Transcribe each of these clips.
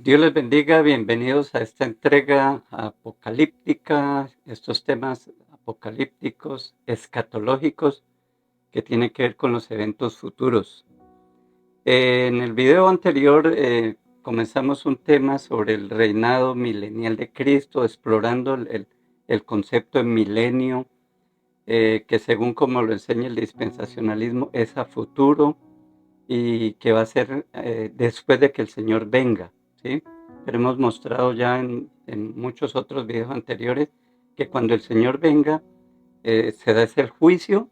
Dios les bendiga, bienvenidos a esta entrega apocalíptica, estos temas apocalípticos, escatológicos, que tienen que ver con los eventos futuros. En el video anterior comenzamos un tema sobre el reinado milenial de Cristo, explorando el concepto de milenio, que según como lo enseña el dispensacionalismo es a futuro y que va a ser después de que el Señor venga, ¿sí? Pero hemos mostrado ya en muchos otros videos anteriores que cuando el Señor venga se da ese juicio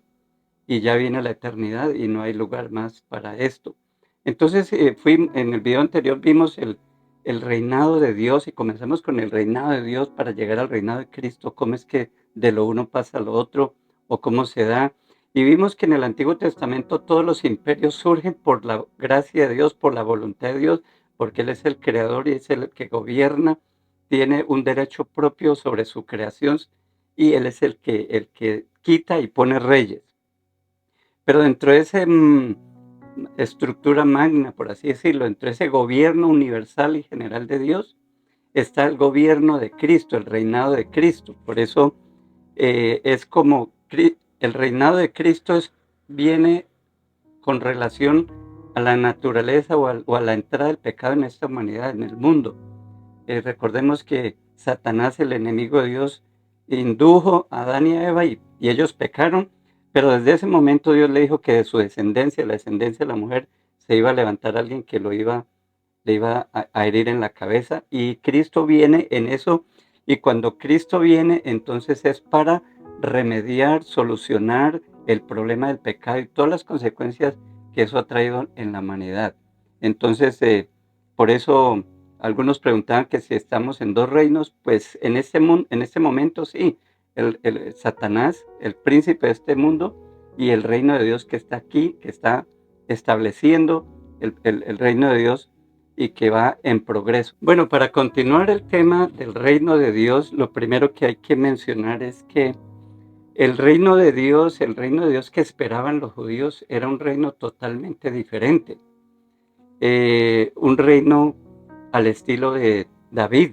y ya viene la eternidad y no hay lugar más para esto. Entonces, en el video anterior vimos el reinado de Dios y comenzamos con el reinado de Dios para llegar al reinado de Cristo, cómo es que de lo uno pasa a lo otro o cómo se da. Y vimos que en el Antiguo Testamento todos los imperios surgen por la gracia de Dios, por la voluntad de Dios, porque Él es el creador y es el que gobierna, tiene un derecho propio sobre su creación y Él es el que quita y pone reyes. Pero dentro de esa estructura magna, por así decirlo, dentro de ese gobierno universal y general de Dios, está el gobierno de Cristo, el reinado de Cristo. Por eso es como el reinado de Cristo viene con relación a la naturaleza o a la entrada del pecado en esta humanidad, en el mundo. Recordemos que Satanás, el enemigo de Dios, indujo a Adán y a Eva y ellos pecaron, pero desde ese momento Dios le dijo que de su descendencia, la descendencia de la mujer, se iba a levantar alguien que le iba a herir en la cabeza, y Cristo viene en eso, y cuando Cristo viene, entonces es para remediar, solucionar el problema del pecado y todas las consecuencias que eso ha traído en la humanidad. Entonces, por eso algunos preguntaban que si estamos en dos reinos. Pues en este momento sí, el Satanás, el príncipe de este mundo, y el reino de Dios que está aquí, que está estableciendo el reino de Dios y que va en progreso. Bueno, para continuar el tema del reino de Dios, lo primero que hay que mencionar es que el reino de Dios que esperaban los judíos era un reino totalmente diferente. Un reino al estilo de David.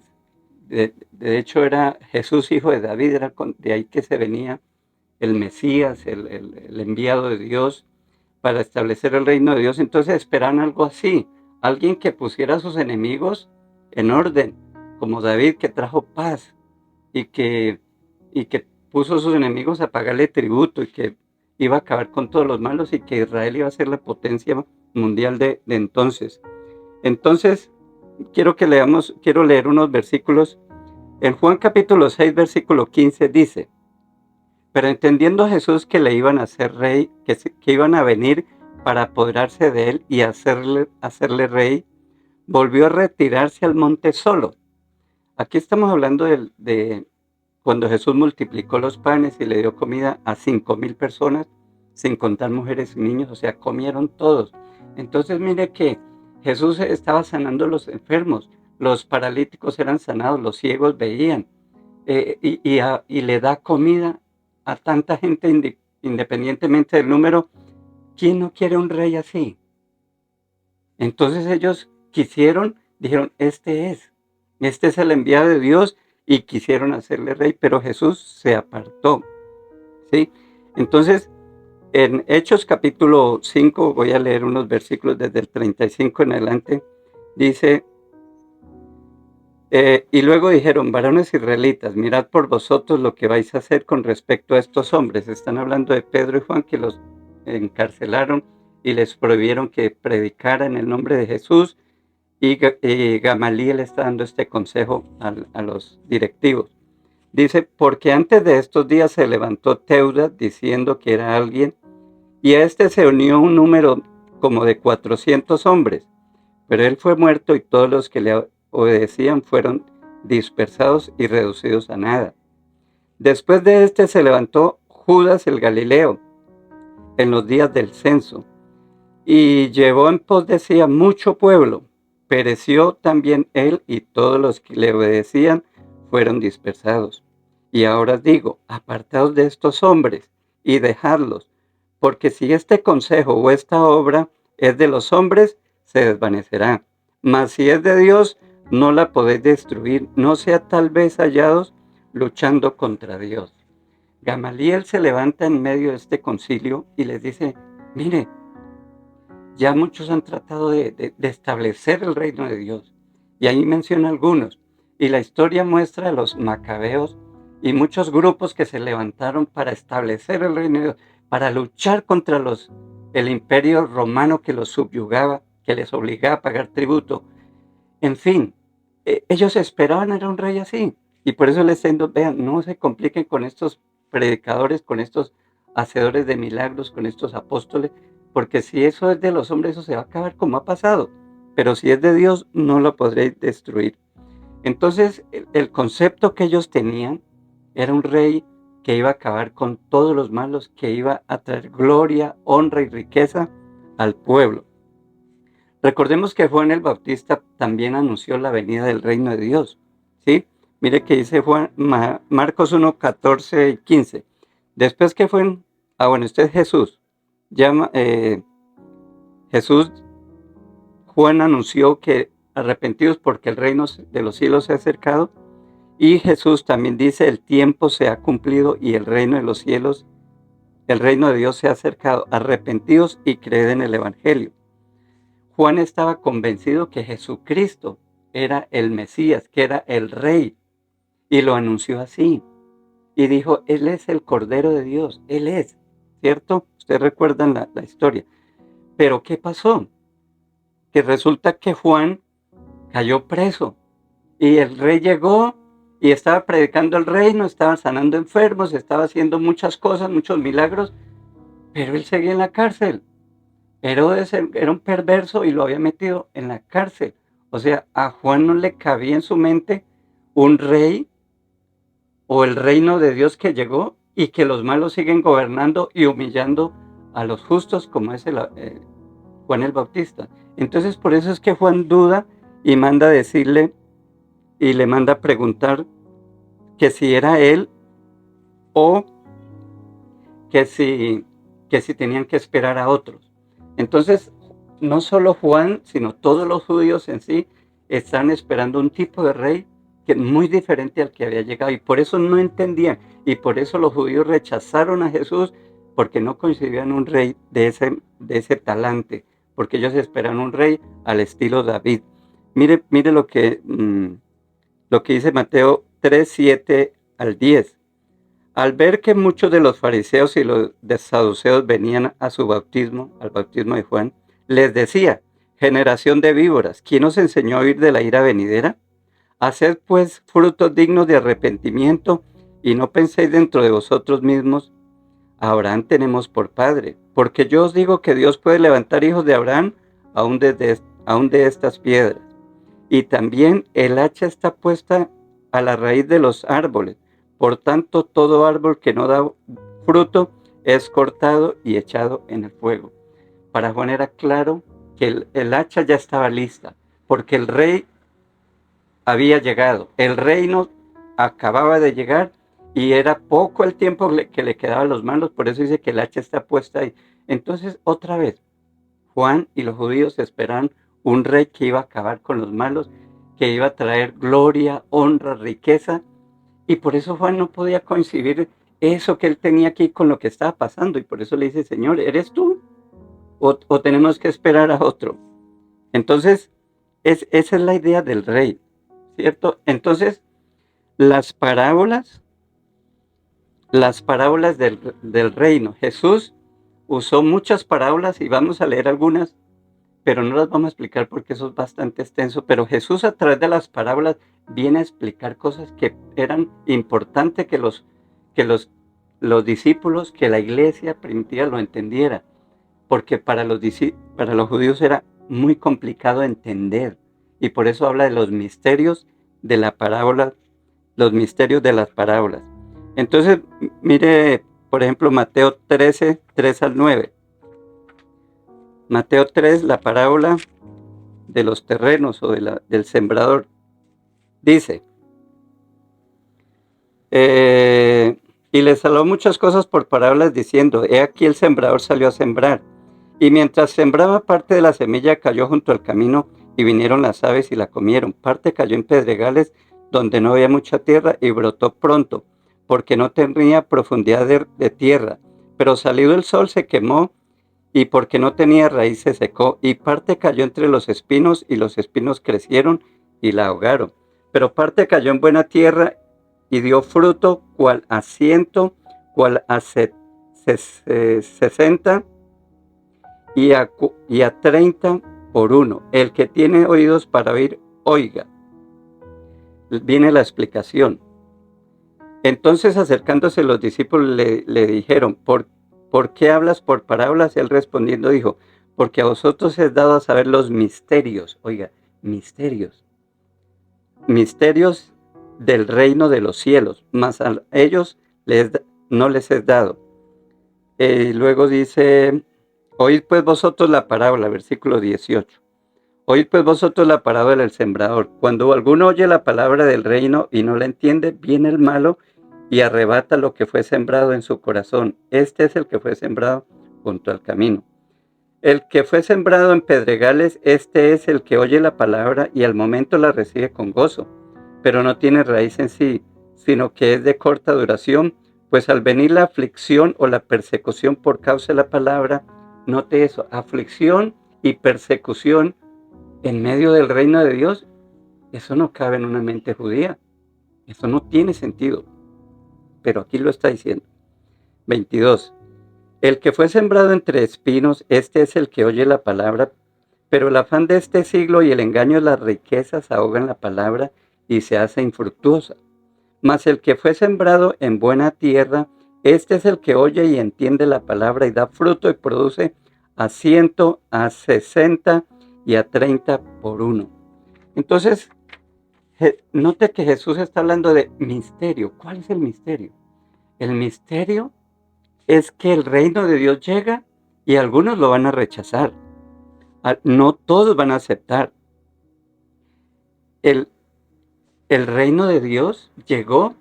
De hecho, era Jesús, hijo de David, era de ahí que se venía el Mesías, el enviado de Dios para establecer el reino de Dios. Entonces esperaban algo así, alguien que pusiera a sus enemigos en orden, como David, que trajo paz y que puso a sus enemigos a pagarle tributo y que iba a acabar con todos los malos y que Israel iba a ser la potencia mundial de entonces. Entonces, quiero leer unos versículos. En Juan capítulo 6, versículo 15 dice: pero entendiendo Jesús que le iban a hacer rey, que iban a venir para apoderarse de él y hacerle rey, volvió a retirarse al monte solo. Aquí estamos hablando de cuando Jesús multiplicó los panes y le dio comida a 5,000 personas, sin contar mujeres y niños, o sea, comieron todos. Entonces mire que Jesús estaba sanando a los enfermos, los paralíticos eran sanados, los ciegos veían, y le da comida a tanta gente independientemente del número. ¿Quién no quiere un rey así? Entonces ellos dijeron, este es el enviado de Dios, y quisieron hacerle rey, pero Jesús se apartó, ¿sí? Entonces, en Hechos capítulo 5, voy a leer unos versículos desde el 35 en adelante, dice: y luego dijeron, varones israelitas, mirad por vosotros lo que vais a hacer con respecto a estos hombres. Están hablando de Pedro y Juan, que los encarcelaron y les prohibieron que predicaran en el nombre de Jesús. Y Gamaliel está dando este consejo a los directivos. Dice: porque antes de estos días se levantó Teudas diciendo que era alguien, y a este se unió un número como de 400 hombres. Pero él fue muerto y todos los que le obedecían fueron dispersados y reducidos a nada. Después de este se levantó Judas el Galileo en los días del censo y llevó en pos de sí a mucho pueblo. Pereció también él y todos los que le obedecían fueron dispersados. Y ahora os digo, apartaos de estos hombres y dejadlos, porque si este consejo o esta obra es de los hombres, se desvanecerá. Mas si es de Dios, no la podéis destruir, no sea tal vez hallados luchando contra Dios. Gamaliel se levanta en medio de este concilio y les dice, mire, ya muchos han tratado de establecer el reino de Dios. Y ahí menciona algunos. Y la historia muestra a los macabeos y muchos grupos que se levantaron para establecer el reino de Dios, para luchar contra el imperio romano que los subyugaba, que les obligaba a pagar tributo. En fin, ellos esperaban era un rey así. Y por eso les digo, vean, no se compliquen con estos predicadores, con estos hacedores de milagros, con estos apóstoles, porque si eso es de los hombres, eso se va a acabar como ha pasado. Pero si es de Dios, no lo podréis destruir. Entonces, el concepto que ellos tenían era un rey que iba a acabar con todos los malos, que iba a traer gloria, honra y riqueza al pueblo. Recordemos que Juan el Bautista también anunció la venida del reino de Dios, ¿sí? Mire que dice Marcos 1, 14 y 15. Después que este es Jesús. Jesús, Juan anunció que arrepentidos porque el reino de los cielos se ha acercado. Y Jesús también dice, el tiempo se ha cumplido y el reino de los cielos, el reino de Dios se ha acercado. Arrepentidos y creed en el evangelio. Juan estaba convencido que Jesucristo era el Mesías, que era el Rey, y lo anunció así. Y dijo, Él es el Cordero de Dios, Él es, ¿cierto? Ustedes recuerdan la historia. Pero ¿qué pasó? Que resulta que Juan cayó preso, y el Rey llegó y estaba predicando el reino, estaba sanando enfermos, estaba haciendo muchas cosas, muchos milagros, pero él seguía en la cárcel. Herodes era un perverso y lo había metido en la cárcel. O sea, a Juan no le cabía en su mente un rey o el reino de Dios que llegó y que los malos siguen gobernando y humillando a los justos como es Juan el Bautista. Entonces por eso es que Juan duda y manda a decirle y le manda a preguntar que si era él o que si tenían que esperar a otros. Entonces, no solo Juan, sino todos los judíos en sí están esperando un tipo de rey que es muy diferente al que había llegado. Y por eso no entendían. Y por eso los judíos rechazaron a Jesús, porque no coincidían un rey de ese talante. Porque ellos esperan un rey al estilo David. Mire lo que dice Mateo 3, 7 al 10. Al ver que muchos de los fariseos y los saduceos venían a su bautismo, al bautismo de Juan, les decía, generación de víboras, ¿quién os enseñó a huir de la ira venidera? Haced pues frutos dignos de arrepentimiento y no penséis dentro de vosotros mismos, Abraham tenemos por padre, porque yo os digo que Dios puede levantar hijos de Abraham aún de estas piedras. Y también el hacha está puesta a la raíz de los árboles. Por tanto, todo árbol que no da fruto es cortado y echado en el fuego. Para Juan era claro que el hacha ya estaba lista, porque el rey había llegado. El reino acababa de llegar y era poco el tiempo que le quedaba a los malos, por eso dice que el hacha está puesta ahí. Entonces, otra vez, Juan y los judíos esperan un rey que iba a acabar con los malos, que iba a traer gloria, honra, riqueza, y por eso Juan no podía coincidir eso que él tenía aquí con lo que estaba pasando, y por eso le dice, Señor, ¿eres tú? ¿O tenemos que esperar a otro? Entonces, esa es la idea del rey, ¿cierto? Entonces, las parábolas del reino. Jesús usó muchas parábolas y vamos a leer algunas, pero no las vamos a explicar porque eso es bastante extenso. Pero Jesús a través de las parábolas viene a explicar cosas que eran importantes que los discípulos, que la iglesia primitiva lo entendiera. Porque para los judíos era muy complicado entender. Y por eso habla de los misterios de la parábola, los misterios de las parábolas. Entonces, mire, por ejemplo, Mateo 13, 3 al 9. Mateo 3, la parábola de los terrenos o del sembrador. Dice, y les habló muchas cosas por parábolas diciendo, he aquí el sembrador salió a sembrar. Y mientras sembraba, parte de la semilla cayó junto al camino y vinieron las aves y la comieron. Parte cayó en pedregales donde no había mucha tierra y brotó pronto, porque no tenía profundidad de tierra. Pero salido el sol se quemó y porque no tenía raíz se secó. Y parte cayó entre los espinos y los espinos crecieron y la ahogaron. Pero parte cayó en buena tierra y dio fruto, cual a 100, cual a 60 y a 30 por uno. El que tiene oídos para oír, oiga. Viene la explicación. Entonces acercándose los discípulos le dijeron, ¿por qué hablas por parábolas? Él respondiendo dijo, porque a vosotros es dado a saber los misterios, oiga, misterios del reino de los cielos, mas a ellos no les es dado. Luego dice, oíd pues vosotros la parábola, versículo 18. Oíd pues vosotros la parábola del sembrador. Cuando alguno oye la palabra del reino y no la entiende, viene el malo y arrebata lo que fue sembrado en su corazón. Este es el que fue sembrado junto al camino. El que fue sembrado en pedregales, este es el que oye la palabra y al momento la recibe con gozo, pero no tiene raíz en sí, sino que es de corta duración, pues al venir la aflicción o la persecución por causa de la palabra, note eso, aflicción y persecución en medio del reino de Dios, eso no cabe en una mente judía, eso no tiene sentido, pero aquí lo está diciendo. 22. El que fue sembrado entre espinos, este es el que oye la palabra, pero el afán de este siglo y el engaño de las riquezas ahogan la palabra y se hace infructuosa. Mas el que fue sembrado en buena tierra, este es el que oye y entiende la palabra y da fruto y produce a 100, a 60 y a 30 por uno. Entonces, note que Jesús está hablando de misterio. ¿Cuál es el misterio? El misterio es que el reino de Dios llega y algunos lo van a rechazar. No todos van a aceptar. El reino de Dios llegó,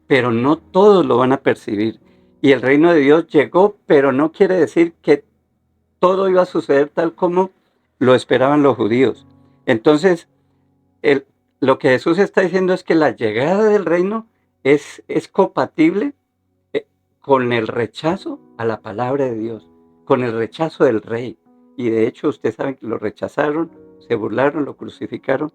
pero no todos lo van a percibir. Y el reino de Dios llegó, pero no quiere decir que todo iba a suceder tal como lo esperaban los judíos. Entonces, lo que Jesús está diciendo es que la llegada del reino es compatible con el rechazo a la palabra de Dios, con el rechazo del rey. Y de hecho, ustedes saben que lo rechazaron, se burlaron, lo crucificaron,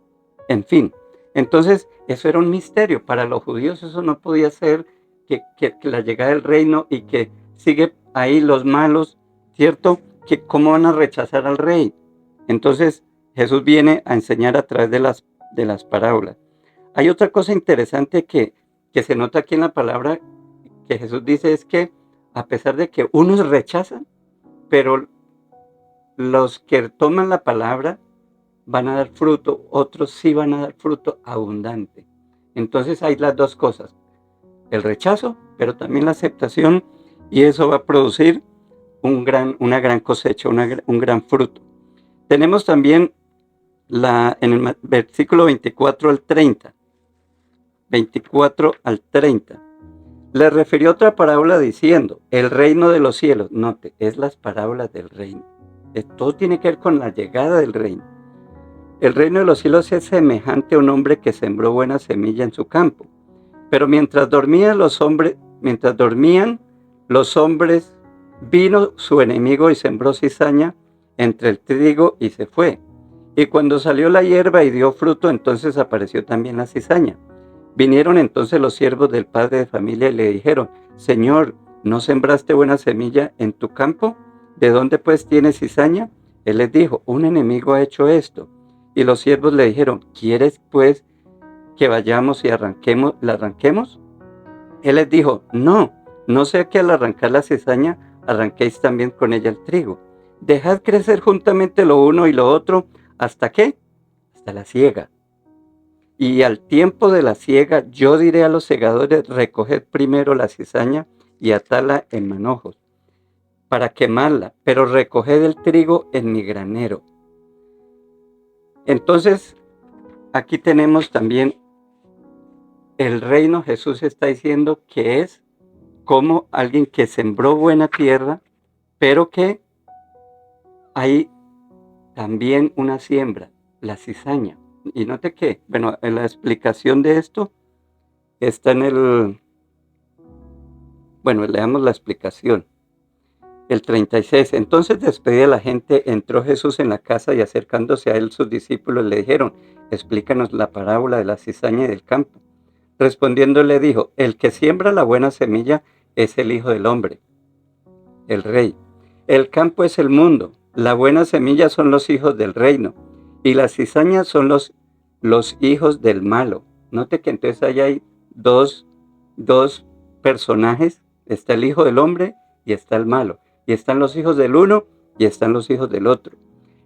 en fin. Entonces, eso era un misterio. Para los judíos eso no podía ser que la llegada del reino y que sigue ahí los malos, ¿cierto? Que cómo van a rechazar al rey. Entonces, Jesús viene a enseñar a través de las parábolas. Hay otra cosa interesante que se nota aquí en la palabra que Jesús dice es que a pesar de que unos rechazan, pero los que toman la palabra van a dar fruto, otros sí van a dar fruto abundante. Entonces hay las dos cosas, el rechazo, pero también la aceptación, y eso va a producir una gran cosecha, un gran fruto. Tenemos también en el versículo 24 al 30. 24 al 30. Le refirió otra parábola diciendo, el reino de los cielos, note, es las parábolas del reino. Todo tiene que ver con la llegada del reino. El reino de los cielos es semejante a un hombre que sembró buena semilla en su campo. Pero mientras dormían los hombres, vino su enemigo y sembró cizaña entre el trigo y se fue. Y cuando salió la hierba y dio fruto, entonces apareció también la cizaña. Vinieron entonces los siervos del padre de familia y le dijeron, Señor, ¿no sembraste buena semilla en tu campo? ¿De dónde pues tienes cizaña? Él les dijo, un enemigo ha hecho esto. Y los siervos le dijeron, ¿quieres pues que vayamos y la arranquemos? Él les dijo, no sea que al arrancar la cizaña arranquéis también con ella el trigo. Dejad crecer juntamente lo uno y lo otro, ¿hasta qué? Hasta la siega. Y al tiempo de la siega, yo diré a los segadores, recoged primero la cizaña y atala en manojos, para quemarla, pero recoged el trigo en mi granero. Entonces, aquí tenemos también el reino. Jesús está diciendo que es como alguien que sembró buena tierra, pero que hay también una siembra. la cizaña. Y note que, bueno, en la explicación de esto está leamos la explicación. El 36. Entonces, despedida la gente, entró Jesús en la casa y acercándose a él sus discípulos le dijeron: explícanos la parábola de la cizaña y del campo. Respondiendo le dijo: el que siembra la buena semilla es el Hijo del Hombre, el Rey. El campo es el mundo. La buena semilla son los hijos del reino. Y las cizañas son los hijos del malo. Note que entonces ahí hay dos personajes. Está el Hijo del Hombre y está el malo. Y están los hijos del uno y están los hijos del otro.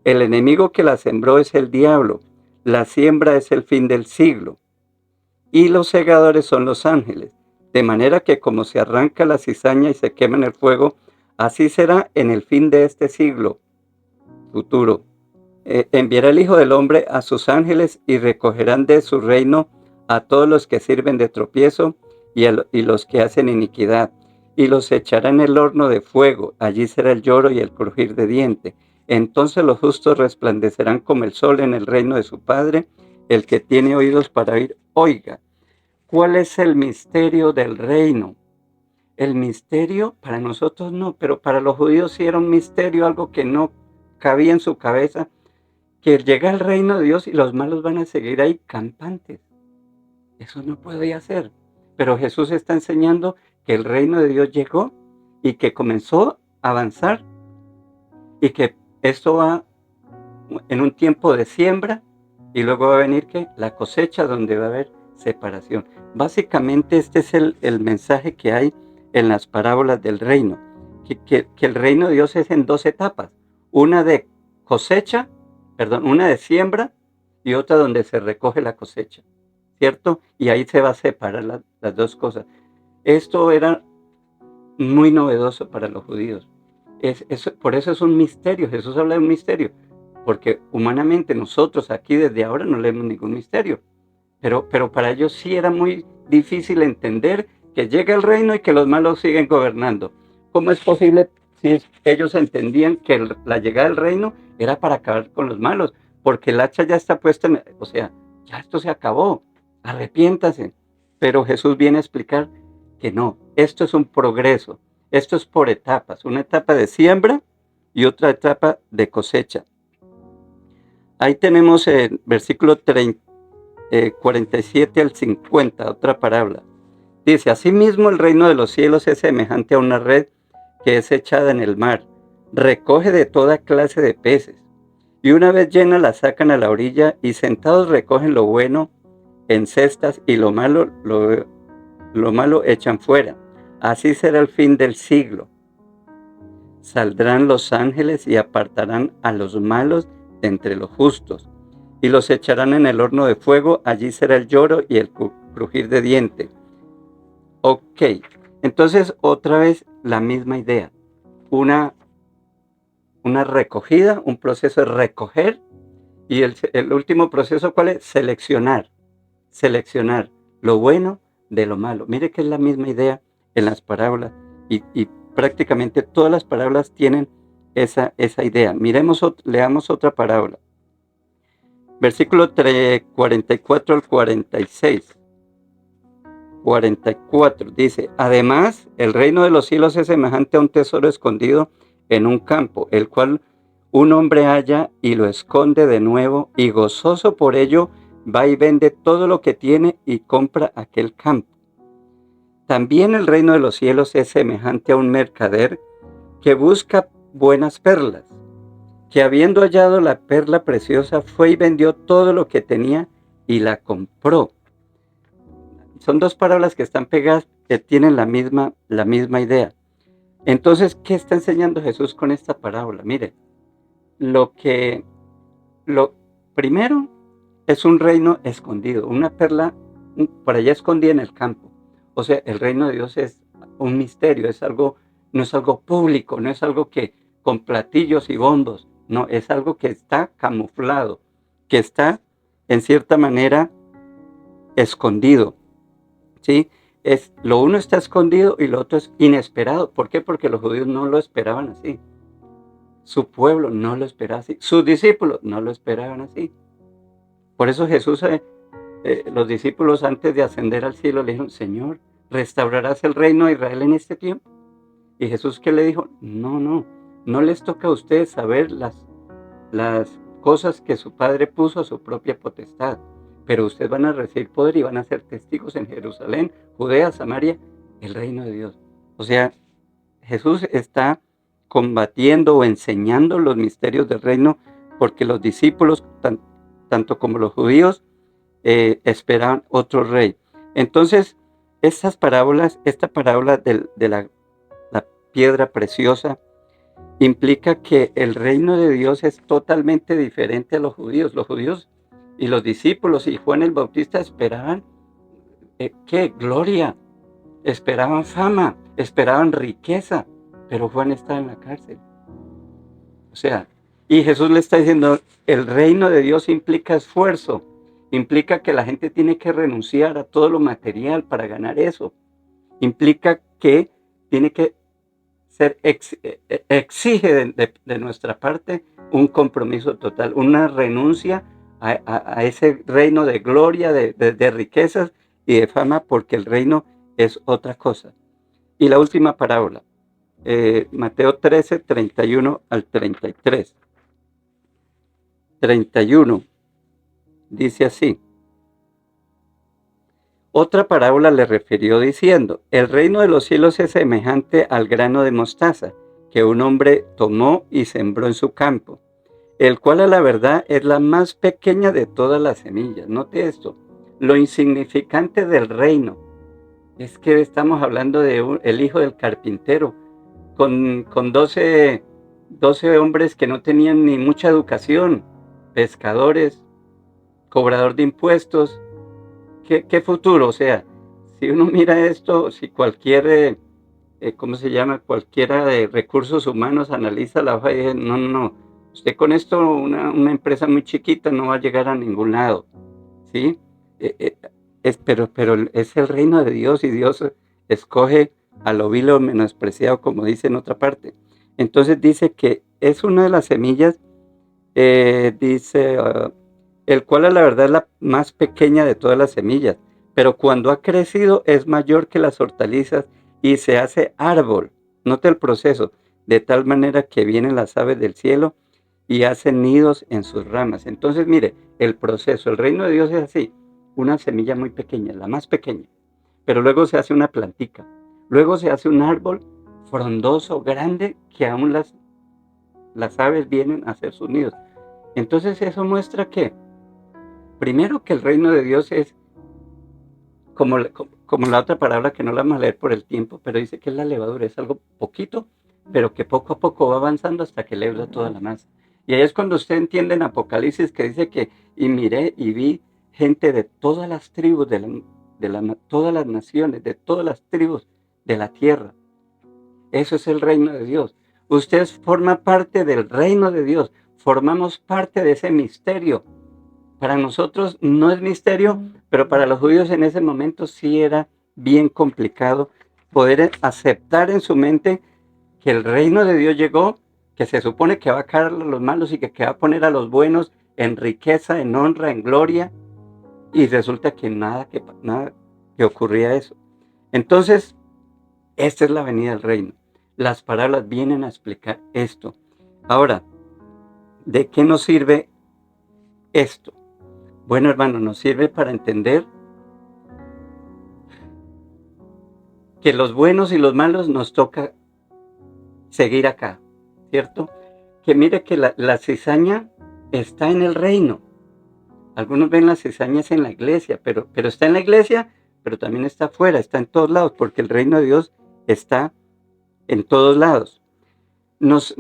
El enemigo que la sembró es el diablo. La siembra es el fin del siglo. Y los segadores son los ángeles. De manera que como se arranca la cizaña y se quema en el fuego, así será en el fin de este siglo futuro. Enviará el Hijo del Hombre a sus ángeles y recogerán de su reino a todos los que sirven de tropiezo y los que hacen iniquidad, y los echarán en el horno de fuego. Allí será el lloro y el crujir de diente. Entonces los justos resplandecerán como el sol en el reino de su Padre. El que tiene oídos para oír, oiga. ¿Cuál es el misterio del reino? El misterio para nosotros no, pero para los judíos sí era un misterio, algo que no cabía en su cabeza, que llega el reino de Dios y los malos van a seguir ahí campantes. Eso no podía ser. Pero Jesús está enseñando que el reino de Dios llegó y que comenzó a avanzar y que esto va en un tiempo de siembra y luego va a venir ¿qué? La cosecha, donde va a haber separación. Básicamente este es el mensaje que hay en las parábolas del reino, que el reino de Dios es en dos etapas, una de cosecha, una de siembra y otra donde se recoge la cosecha, ¿cierto? Y ahí se va a separar las dos cosas. Esto era muy novedoso para los judíos. Por eso es un misterio. Jesús habla de un misterio, porque humanamente nosotros aquí desde ahora no leemos ningún misterio. Pero para ellos sí era muy difícil entender que llega el reino y que los malos siguen gobernando. ¿Cómo es posible si ellos entendían que la llegada del reino era para acabar con los malos? Porque el hacha ya está puesta, o sea, ya esto se acabó, arrepiéntase. Pero Jesús viene a explicar que no, esto es un progreso, esto es por etapas, una etapa de siembra y otra etapa de cosecha. Ahí tenemos el versículo 47 al 50, otra parábola. Dice: asimismo el reino de los cielos es semejante a una red que es echada en el mar. Recoge de toda clase de peces. Y una vez llena la sacan a la orilla y sentados recogen lo bueno en cestas y lo malo echan fuera. Así será el fin del siglo. Saldrán los ángeles y apartarán a los malos de entre los justos y los echarán en el horno de fuego. Allí será el lloro y el crujir de diente. Ok, entonces otra vez la misma idea. Una recogida, un proceso de recoger, y el último proceso, ¿cuál es? Seleccionar lo bueno de lo malo. Mire que es la misma idea en las parábolas, y prácticamente todas las parábolas tienen esa idea. Leamos otra parábola. Versículo 44 al 46. 44 dice: además, el reino de los cielos es semejante a un tesoro escondido en un campo, el cual un hombre halla y lo esconde de nuevo, y gozoso por ello va y vende todo lo que tiene y compra aquel campo. También el reino de los cielos es semejante a un mercader que busca buenas perlas, que habiendo hallado la perla preciosa, fue y vendió todo lo que tenía y la compró. Son dos parábolas que están pegadas, que tienen la misma idea. Entonces, ¿qué está enseñando Jesús con esta parábola? Mire, lo primero es un reino escondido, una perla por allá escondida en el campo. O sea, el reino de Dios es un misterio, no es algo público, no es algo que con platillos y bombos, no, es algo que está camuflado, que está en cierta manera escondido, ¿sí? Lo uno está escondido y lo otro es inesperado. ¿Por qué? Porque los judíos no lo esperaban así. Su pueblo no lo esperaba así. Sus discípulos no lo esperaban así. Por eso Jesús, los discípulos antes de ascender al cielo le dijeron, Señor, ¿restaurarás el reino de Israel en este tiempo? Y Jesús, ¿qué le dijo? No les toca a ustedes saber las cosas que su Padre puso a su propia potestad, pero ustedes van a recibir poder y van a ser testigos en Jerusalén, Judea, Samaria, el reino de Dios. O sea, Jesús está combatiendo o enseñando los misterios del reino porque los discípulos, tanto como los judíos, esperaban otro rey. Entonces, esta parábola de la piedra preciosa, implica que el reino de Dios es totalmente diferente a los judíos. Los judíos y los discípulos y Juan el Bautista esperaban, ¿qué? Gloria, esperaban fama, esperaban riqueza, pero Juan está en la cárcel. O sea, y Jesús le está diciendo, el reino de Dios implica esfuerzo, implica que la gente tiene que renunciar a todo lo material para ganar eso, implica que tiene que exige de nuestra parte un compromiso total, una renuncia a ese reino de gloria, de riquezas y de fama, porque el reino es otra cosa. Y la última parábola, Mateo 13, 31 al 33. 31 dice así. Otra parábola le refirió diciendo, el reino de los cielos es semejante al grano de mostaza, que un hombre tomó y sembró en su campo, el cual a la verdad es la más pequeña de todas las semillas. Note esto, lo insignificante del reino. Es que estamos hablando de el hijo del carpintero, con 12 hombres que no tenían ni mucha educación, pescadores, cobrador de impuestos. ¿Qué futuro? O sea, si uno mira esto, si cualquiera de recursos humanos analiza la hoja y dice, no, usted con esto, una empresa muy chiquita no va a llegar a ningún lado, ¿sí? Pero es el reino de Dios y Dios escoge a lo vil o menospreciado, como dice en otra parte. Entonces dice que es una de las semillas, dice... el cual a la verdad es la más pequeña de todas las semillas, pero cuando ha crecido es mayor que las hortalizas y se hace árbol. Note el proceso, de tal manera que vienen las aves del cielo y hacen nidos en sus ramas. Entonces, mire, el proceso, el reino de Dios es así, una semilla muy pequeña, la más pequeña, pero luego se hace una plantica, luego se hace un árbol frondoso, grande, que aún las aves vienen a hacer sus nidos. Entonces eso muestra que primero que el reino de Dios es como la otra palabra que no la vamos a leer por el tiempo, pero dice que es la levadura, es algo poquito, pero que poco a poco va avanzando hasta que leuda toda la masa. Y ahí es cuando usted entiende en Apocalipsis que dice que, y miré y vi gente de todas las tribus, todas las naciones, de todas las tribus de la tierra. Eso es el reino de Dios. Usted forma parte del reino de Dios, formamos parte de ese misterio. Para nosotros no es misterio, pero para los judíos en ese momento sí era bien complicado poder aceptar en su mente que el reino de Dios llegó, que se supone que va a caer a los malos y que va a poner a los buenos en riqueza, en honra, en gloria, y resulta que nada que ocurría eso. Entonces, esta es la venida del reino. Las parábolas vienen a explicar esto. Ahora, ¿de qué nos sirve esto? Bueno, hermano, nos sirve para entender que los buenos y los malos nos toca seguir acá, ¿cierto? Que mire que la cizaña está en el reino. Algunos ven las cizañas en la iglesia, pero está en la iglesia, pero también está afuera, está en todos lados, porque el reino de Dios está en todos lados. Nos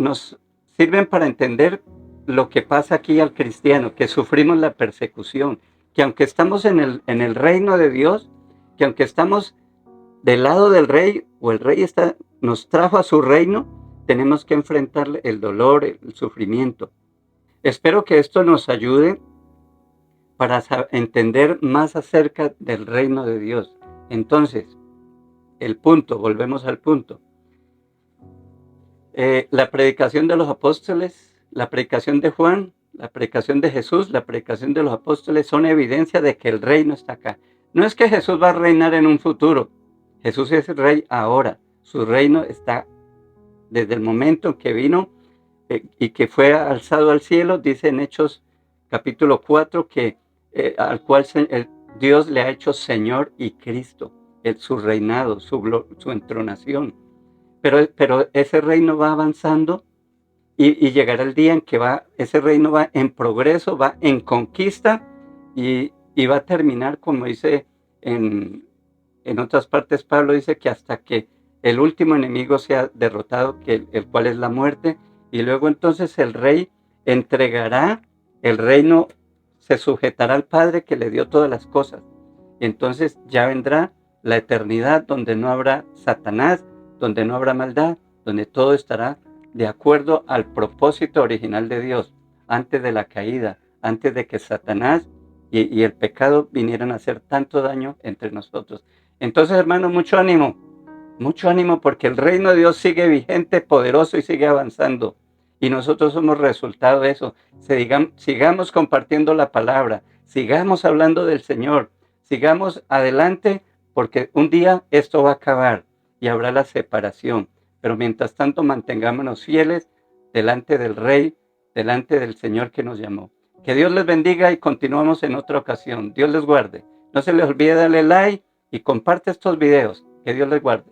sirven para entender lo que pasa aquí al cristiano, que sufrimos la persecución, que aunque estamos en el reino de Dios, que aunque estamos del lado del rey, o el rey nos trajo a su reino, tenemos que enfrentar el dolor, el sufrimiento. Espero que esto nos ayude para entender más acerca del reino de Dios. Entonces, volvemos al punto. La predicación de los apóstoles, la predicación de Juan, la predicación de Jesús, la predicación de los apóstoles son evidencia de que el reino está acá. No es que Jesús va a reinar en un futuro. Jesús es el rey ahora. Su reino está desde el momento en que vino y que fue alzado al cielo. Dice en Hechos capítulo 4 que al cual Dios le ha hecho Señor y Cristo, su reinado, su entronación. Pero ese reino va avanzando y llegará el día en que ese reino va en progreso, va en conquista y va a terminar, como dice en otras partes, Pablo dice que hasta que el último enemigo sea derrotado, el cual es la muerte, y luego entonces el rey entregará el reino, se sujetará al Padre que le dio todas las cosas. Y entonces ya vendrá la eternidad donde no habrá Satanás, donde no habrá maldad, donde todo estará de acuerdo al propósito original de Dios, antes de la caída, antes de que Satanás y el pecado vinieran a hacer tanto daño entre nosotros. Entonces, hermanos, mucho ánimo porque el reino de Dios sigue vigente, poderoso y sigue avanzando. Y nosotros somos resultado de eso. Sigamos compartiendo la palabra, sigamos hablando del Señor, sigamos adelante porque un día esto va a acabar y habrá la separación. Pero mientras tanto mantengámonos fieles delante del Rey, delante del Señor que nos llamó. Que Dios les bendiga y continuamos en otra ocasión. Dios les guarde. No se les olvide darle like y comparte estos videos. Que Dios les guarde.